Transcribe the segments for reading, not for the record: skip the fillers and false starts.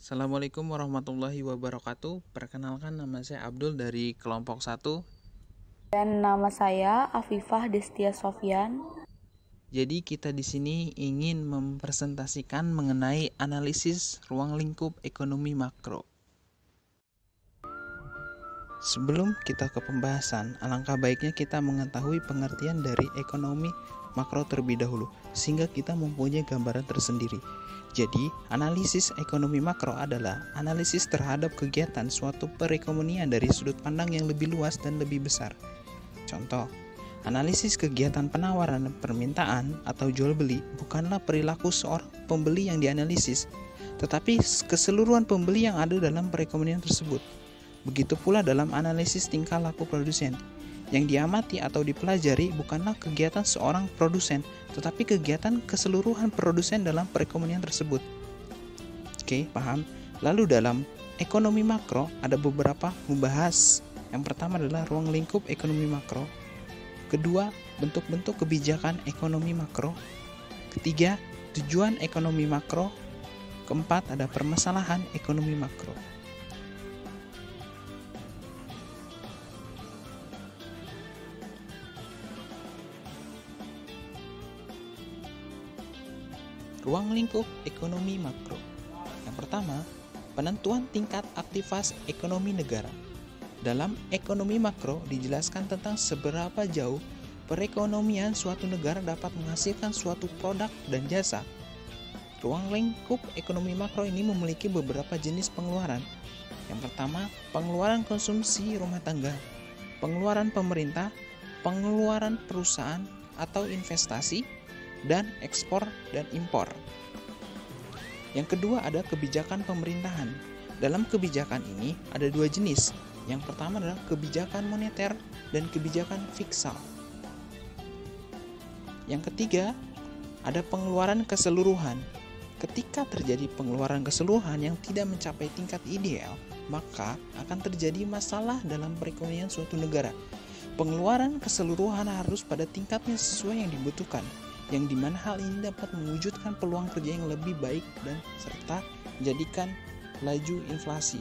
Assalamualaikum warahmatullahi wabarakatuh. Perkenalkan, nama saya Abdul dari kelompok 1. Dan nama saya Afifah Destia Sofyan. Jadi kita di sini ingin mempresentasikan mengenai analisis ruang lingkup ekonomi makro. Sebelum kita ke pembahasan, alangkah baiknya kita mengetahui pengertian dari ekonomi makro terlebih dahulu, sehingga kita mempunyai gambaran tersendiri. Jadi, analisis ekonomi makro adalah analisis terhadap kegiatan suatu perekonomian dari sudut pandang yang lebih luas dan lebih besar. Contoh, analisis kegiatan penawaran dan permintaan atau jual beli bukanlah perilaku seorang pembeli yang dianalisis, tetapi keseluruhan pembeli yang ada dalam perekonomian tersebut. Begitu pula dalam analisis tingkah laku produsen. Yang diamati atau dipelajari bukanlah kegiatan seorang produsen, tetapi kegiatan keseluruhan produsen dalam perekonomian tersebut. Oke, paham? Lalu dalam ekonomi makro ada beberapa membahas. Yang pertama adalah ruang lingkup ekonomi makro. Kedua, bentuk-bentuk kebijakan ekonomi makro. Ketiga, tujuan ekonomi makro. Keempat, ada permasalahan ekonomi makro. Ruang lingkup ekonomi makro. Yang pertama, penentuan tingkat aktivitas ekonomi negara. Dalam ekonomi makro dijelaskan tentang seberapa jauh perekonomian suatu negara dapat menghasilkan suatu produk dan jasa. Ruang lingkup ekonomi makro ini memiliki beberapa jenis pengeluaran. Yang pertama, pengeluaran konsumsi rumah tangga, pengeluaran pemerintah, pengeluaran perusahaan atau investasi, dan ekspor dan impor. Yang kedua ada kebijakan pemerintahan. Dalam kebijakan ini ada dua jenis. Yang pertama adalah kebijakan moneter dan kebijakan fiskal. Yang ketiga ada pengeluaran keseluruhan. Ketika terjadi pengeluaran keseluruhan yang tidak mencapai tingkat ideal, maka akan terjadi masalah dalam perekonomian suatu negara. Pengeluaran keseluruhan harus pada tingkatnya sesuai yang dibutuhkan, yang dimana hal ini dapat mewujudkan peluang kerja yang lebih baik dan serta menjadikan laju inflasi.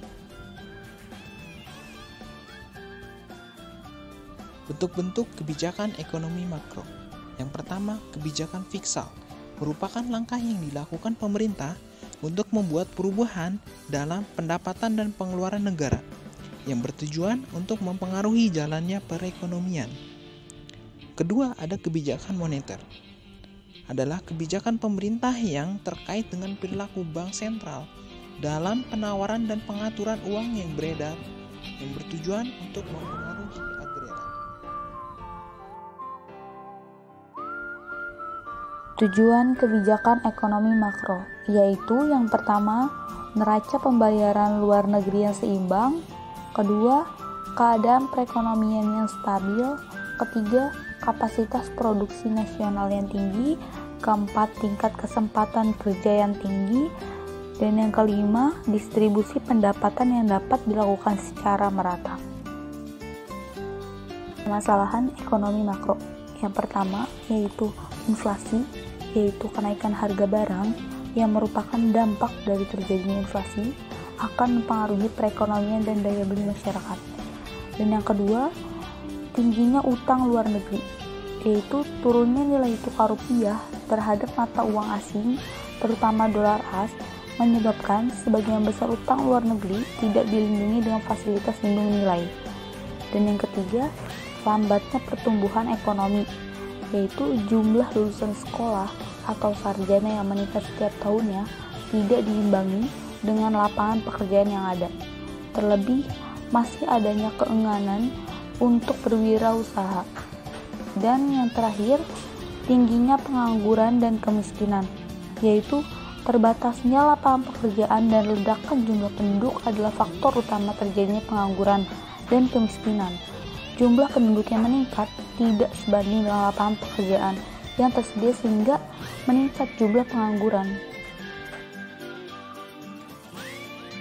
Bentuk-bentuk kebijakan ekonomi makro. Yang pertama, kebijakan fiskal merupakan langkah yang dilakukan pemerintah untuk membuat perubahan dalam pendapatan dan pengeluaran negara yang bertujuan untuk mempengaruhi jalannya perekonomian. Kedua, ada kebijakan moneter. Adalah kebijakan pemerintah yang terkait dengan perilaku bank sentral dalam penawaran dan pengaturan uang yang beredar yang bertujuan untuk mempengaruhi agraria. Tujuan kebijakan ekonomi makro, yaitu yang pertama, neraca pembayaran luar negeri yang seimbang. Kedua, keadaan perekonomian yang stabil. Ketiga, kapasitas produksi nasional yang tinggi. Keempat, tingkat kesempatan kerja yang tinggi. Dan yang kelima, distribusi pendapatan yang dapat dilakukan secara merata. Permasalahan ekonomi makro. Yang pertama yaitu inflasi, yaitu kenaikan harga barang yang merupakan dampak dari terjadinya inflasi akan mempengaruhi perekonomian dan daya beli masyarakat. Dan yang kedua, tingginya utang luar negeri, yaitu turunnya nilai tukar rupiah terhadap mata uang asing, terutama dolar AS, menyebabkan sebagian besar utang luar negeri tidak dilindungi dengan fasilitas lindung nilai. Dan yang ketiga, lambatnya pertumbuhan ekonomi, yaitu jumlah lulusan sekolah atau sarjana yang meningkat setiap tahunnya tidak diimbangi dengan lapangan pekerjaan yang ada. Terlebih, masih adanya keengganan untuk berwirausaha. Dan yang terakhir, tingginya pengangguran dan kemiskinan, yaitu terbatasnya lapangan pekerjaan dan ledakan jumlah penduduk adalah faktor utama terjadinya pengangguran dan kemiskinan. Jumlah penduduk yang meningkat tidak sebanding dengan lapangan pekerjaan yang tersedia sehingga meningkat jumlah pengangguran.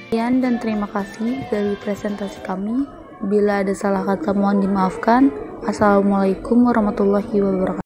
Sekian dan terima kasih dari presentasi kami. Bila ada salah kata mohon dimaafkan. Assalamualaikum warahmatullahi wabarakatuh.